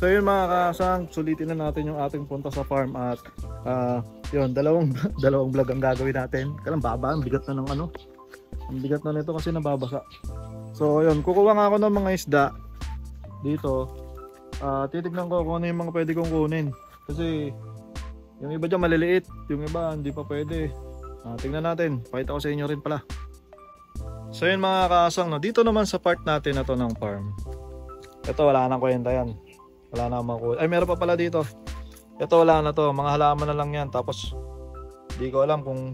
So yun mga kasang, sulitin na natin yung ating punta sa farm at yun, dalawang vlog ang gagawin natin. Kailan baba, ang bigat na ng ano. Ang bigat na nito kasi nababasa. So yun, kukuha nga ako ng mga isda dito. Titignan ko kung ano yung mga pwede kong kunin. Kasi yung iba dyan maliliit, yung iba hindi pa pwede. Tingnan natin, pakita ko sa inyo rin pala. So yun mga kasang, no, dito naman sa part natin na to ng farm. Ito wala nang kwenta yan. Wala na makuha. Ay meron pa pala dito. Ito wala na to, mga halaman na lang yan. Tapos hindi ko alam kung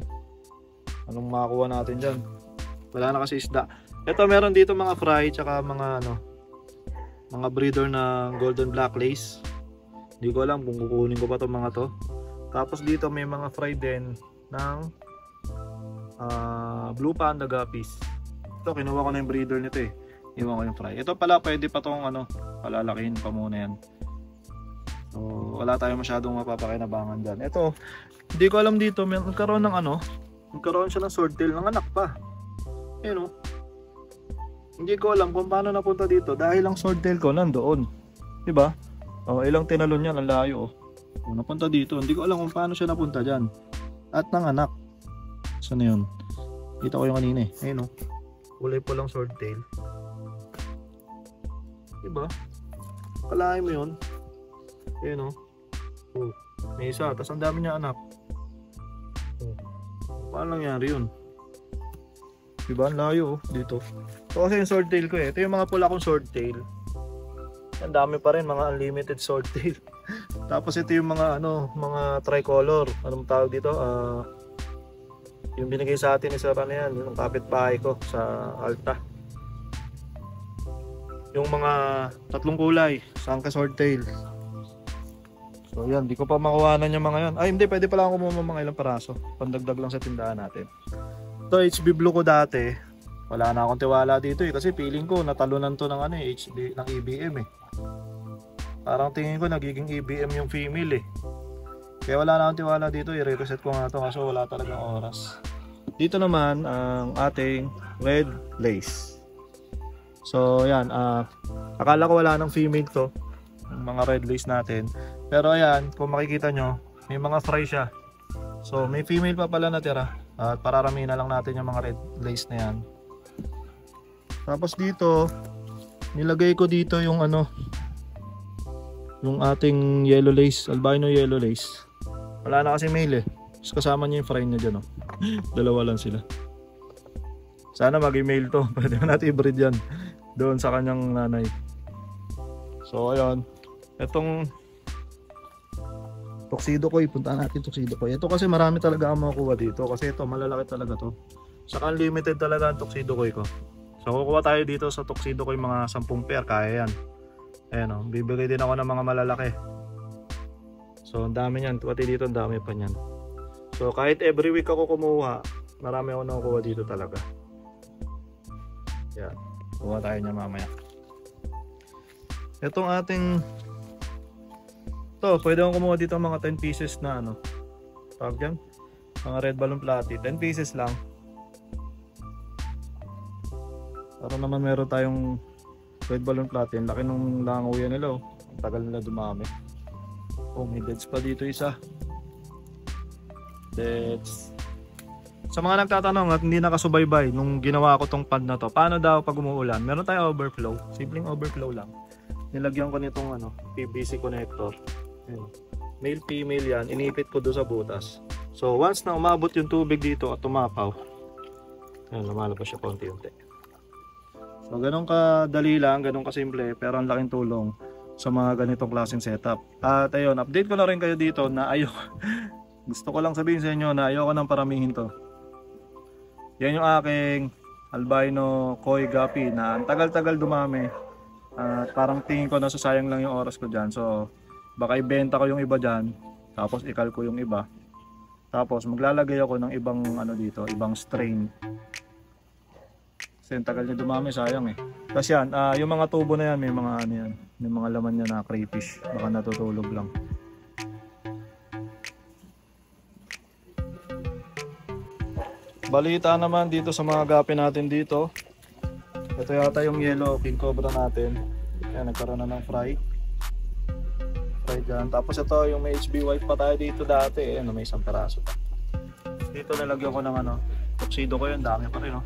anong makakuha natin dyan. Wala na kasi isda. Ito meron dito mga fry tsaka mga ano, mga breeder ng golden black lace. Hindi ko alam kung kukunin ko pa itong mga to. Tapos dito may mga fry din ng blue panda guppies. Ito kinuha ko na yung breeder nito eh. Iwan ko yung fry. Ito pala pwede pa tong ano, palalakihin pa muna yan. So wala tayong masyadong mapapakinabangan dyan. Ito, hindi ko alam dito, magkaroon ng ano, magkaroon siya ng swordtail ng anak pa. Ayun o. Hindi ko alam kung paano napunta dito dahil ang swordtail ko nandoon. Diba? Ilang tinalon yan, ang layo oh. Napunta dito, hindi ko alam kung paano siya napunta dyan. At ng anak. Saan na yun? Kita ko yung kanina eh. Ayun o. Kulay po lang swordtail. Diba? Kalahin mo yun. Ayun o. May isa. Tapos ang dami niya anak. Paano nangyari yun? Diba? Ang layo oh. Dito. Ito kasi yung swordtail ko eh. Ito yung mga pula kong swordtail. Ang dami pa rin. Mga unlimited swordtail. Tapos ito yung mga ano, mga tricolor. Anong tawag dito? Yung binigay sa atin ni Sir ano yan. Yung kapitbahay ko sa Alta. Yung mga tatlong kulay, sangka swordtail. So yan, di ko pa makuhanan yung mga yan. Ay hindi, pwede pala ako kumuha mga ilang paraso. Pandagdag lang sa tindahan natin. Ito HB Blue ko dati. Wala na akong tiwala dito eh. Kasi feeling ko natalunan to ng ano eh, HB, ng EBM eh. Parang tingin ko nagiging EBM yung female eh. Kaya wala na akong tiwala dito. I-reset ko nga to kasi wala talagang oras. Dito naman ang ating red lace. So yan, akala ko wala ng female to, yung mga red lace natin. Pero ayan, kung makikita nyo, may mga fry siya. So may female pa pala natira. At pararamihin na lang natin yung mga red lace na yan. Tapos dito, nilagay ko dito yung ano, yung ating yellow lace, albino yellow lace. Wala na kasi male eh. Tapos kasama niya yung fry niya dyan oh. Dalawa lang sila. Sana maging male to. Pwede natin i-breed yan doon sa kanyang nanay. So ayun, etong tuxedo ko, ipuntahan natin tuxedo ko. Ito kasi marami talaga ang makukuha dito kasi ito malalaki talaga to. Saka unlimited talaga ang tuxedo ko. So kukuha tayo dito sa tuxedo ko yung mga 10 pair, kaya yan. Ayan o, bibigay din ako ng mga malalaki. So ang dami niyan, pati dito ang dami pa niyan. So kahit every week ako kumuha, marami ako nakukuha dito talaga. Yan, kuha tayo niya mamaya. Itong ating pwede akong kumuha dito mga 10 pieces na ano, tawag dyan, mga red balloon platy, 10 pieces lang. Para naman meron tayong red balloon platy. Ang laki nung languya nila oh. Ang tagal nila dumami. Oh, may deads pa dito isa. Deads. Sa mga nagtatanong at hindi nakasubaybay nung ginawa ko tong pad na to, paano daw pag umuulan? Meron tayong overflow, simpleng overflow lang. Nilagyan ko nitong ano, PVC connector. Ayan. Male female yan, inipit ko doon sa butas. So once na umabot yung tubig dito at tumapaw, ayan, lumalabas siya konti-unti. So ganun kadali lang, ganun kasimple, pero ang laking tulong sa mga ganitong klaseng setup. At ayun, update ko na rin kayo dito na gusto ko lang sabihin sa inyo na ayoko nang paramihin to. Yan yung aking albino koi guppy na ang tagal-tagal dumami. Parang tingin ko nasasayang lang yung oras ko dyan. So baka ibenta ko yung iba dyan, tapos ikal ko yung iba, tapos maglalagay ako ng ibang ano dito, ibang strain. Kasi ang tagal niya dumami, sayang eh. Kasi yan, yung mga tubo na yan, may mga ano yan, may mga laman niya na crayfish, baka natutulog lang. Balita naman dito sa mga gapi natin dito. Ito yata yung yellow king cobra natin. Ayan, nagkaroon na ng fry. tayo dyan. Tapos ito yung may HB wipe pa tayo dito dati. Ano, may isang peraso pa. Dito nalagyan ko ng ano, tuxedo ko yun. Dami pa rin, no?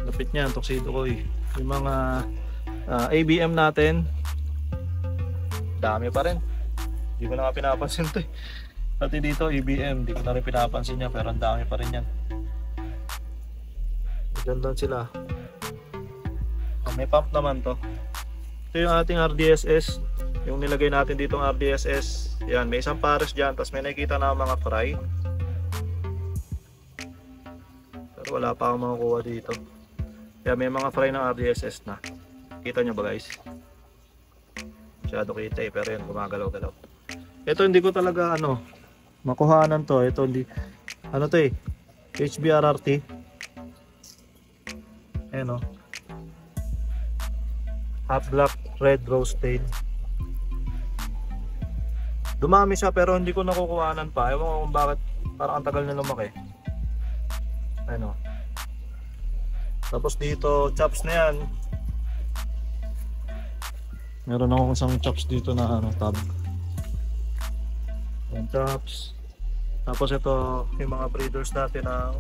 Lapit niyan, tuxedo ko eh. Yung mga ABM natin, dami pa rin. Hindi ko na nga pinapansin to eh. Pati dito ABM, hindi ko na rin pinapansin niya, pero ang dami pa rin yan. Ganda sila. May pump naman to. Ito yung ating RDSS. Yung nilagay natin ditong RDSS. Yan, may isang pares dyan. Tapos may nakikita na mga fry. Pero wala pa akong makukuha dito. Kaya may mga fry ng RDSS na. Kita nyo ba guys? Masyado kita eh. Pero yan, gumagalaw-galaw. Ito hindi ko talaga ano, makuhanan to. Ito hindi, ano to eh, HBRRT. Ayan o. Half black, red rose tail. Dumami siya pero hindi ko nakukuhanan pa. Ewan ko kung bakit parang ang tagal na lumaki. Ayan o. Tapos dito, chops na yan. Meron akong isang chops dito na ano, tab. Ayan, chops. Tapos ito, yung mga breeders natin ng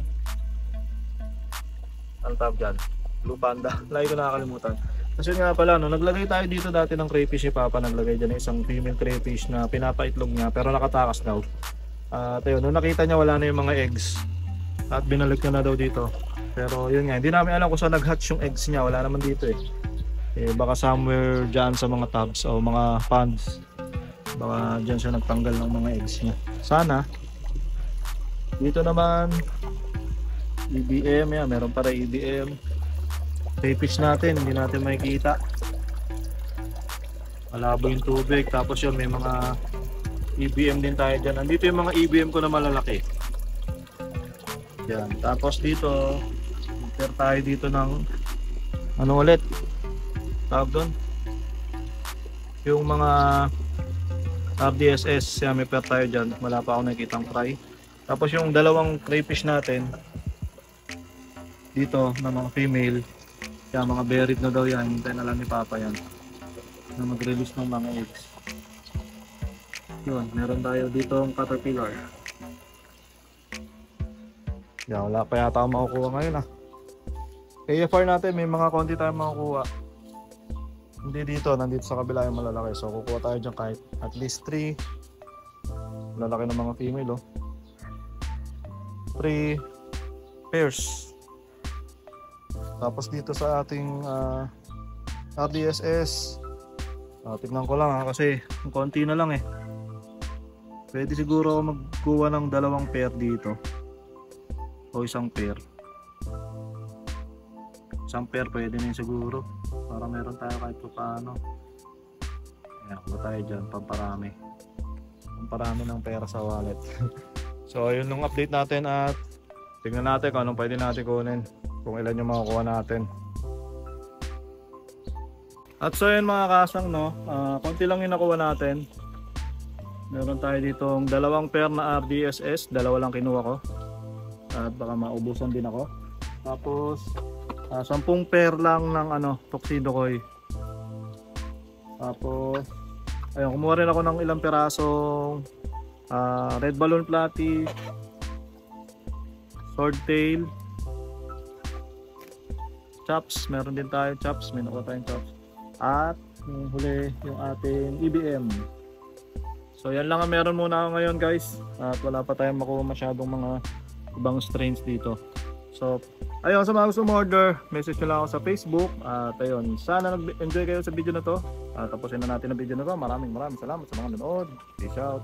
ang tab dyan, Blue Panda. Lagi ko nakakalimutan. Kasi nga pala, no, naglagay tayo dito dati ng crayfish si Papa. Naglagay dyan isang female crayfish na pinapaitlog niya pero nakatakas daw. At yun, nung nakita niya wala na yung mga eggs at binalik niya na daw dito. Pero yun nga, hindi namin alam kung saan nag-hatch yung eggs niya. Wala naman dito eh. Baka somewhere dyan sa mga tubs o mga ponds. Baka dyan siya nagtanggal ng mga eggs niya. Sana. Dito naman EBM yan, meron para EBM. Crayfish natin, hindi natin makikita. Malabo yung tubig. Tapos yun, may mga EBM din tayo dyan. Andito yung mga EBM ko na malalaki. Yan. Tapos dito, pair tayo dito ng ano ulit? Tawag doon? Yung mga RDSS. Yan, may pair tayo dyan. Wala pa ako nakikitang fry. Tapos yung dalawang crayfish natin dito na mga female. Kaya mga buried na daw yan, hintayin na lang ni Papa yan na mag-release ng mga eggs. Yun, meron tayo dito ang caterpillar. Yan, wala pa yata akong makukuha ngayon ah. AFR natin, may mga konti tayong makukuha. Hindi dito, nandito sa kabila yung malalaki. So kukuha tayo dyan kahit at least 3. Malalaki ng mga female oh. 3 pairs. Tapos dito sa ating RDSS, tignan ko lang kasi konti na lang eh. Pwede siguro ako magkuha ng 2 pair dito o isang pair. Isang pair pwede na yun siguro para meron tayo kahit pa paano. Ayan, kuha tayo dyan, pamparami ng pera sa wallet. So yun yung update natin at tignan natin kung anong pwede natin kunin, kung ilan yung makukuha natin. At so yun mga kasang no, konti lang yung nakuha natin. Meron tayo ditong 2 pair na RDSS, 2 lang kinuha ko at baka maubusan din ako. Tapos 10 pair lang ng ano, tuxedo koi. Tapos ayun, kumuha rin ako ng ilang pirasong red balloon platy, swordtail, chops, meron din tayo chops, may nakuha tayong chops. At yung huli yung ating EBM. So yan lang ang meron muna ako ngayon guys. At wala pa tayong makuha masyadong mga ibang strains dito. So ayun, sa mga gusto order, message nyo lang ako sa Facebook. At ayun, sana nag-enjoy kayo sa video na to. Tapusin na natin ang video na to. Maraming salamat sa mga nanood. Peace out.